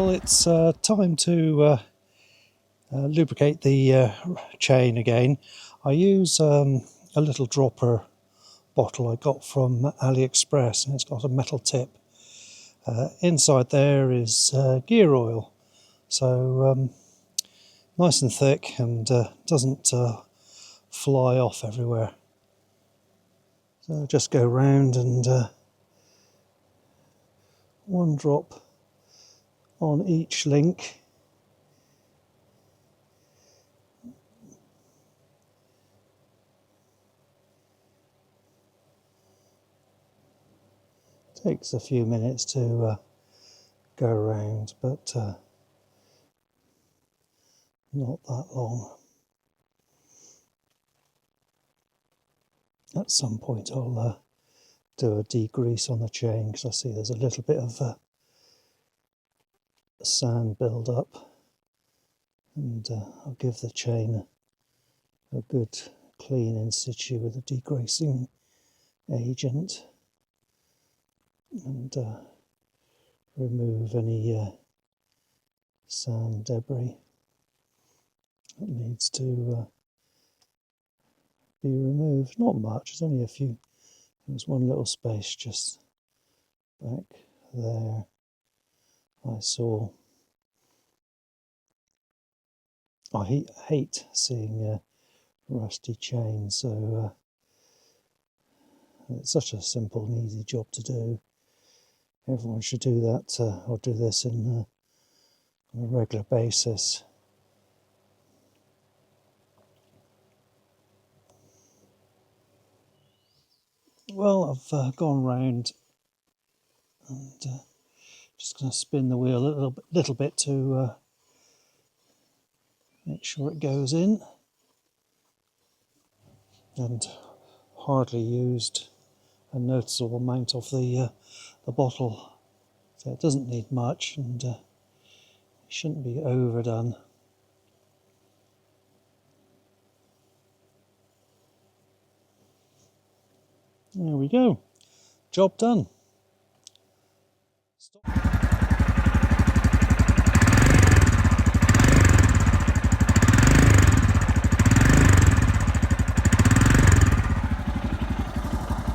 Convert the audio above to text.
Well, it's time to lubricate the chain again. I use a little dropper bottle I got from AliExpress, and it's got a metal tip. Inside there is gear oil, so nice and thick and doesn't fly off everywhere. So just go round and one drop on each link. Takes a few minutes to go around, but not that long. At some point I'll do a degrease on the chain, because I see there's a little bit of sand build up, and I'll give the chain a good clean in situ with a degreasing agent, and remove any sand debris that needs to be removed. Not much, there's only a few. There's one little space just back there I saw. I hate seeing rusty chains, so it's such a simple and easy job to do. Everyone should do that, or do this on a regular basis. Well, I've gone round and just going to spin the wheel a little bit to make sure it goes in, and hardly used a noticeable amount of the bottle, so it doesn't need much, and it shouldn't be overdone. There we go, job done. Stop.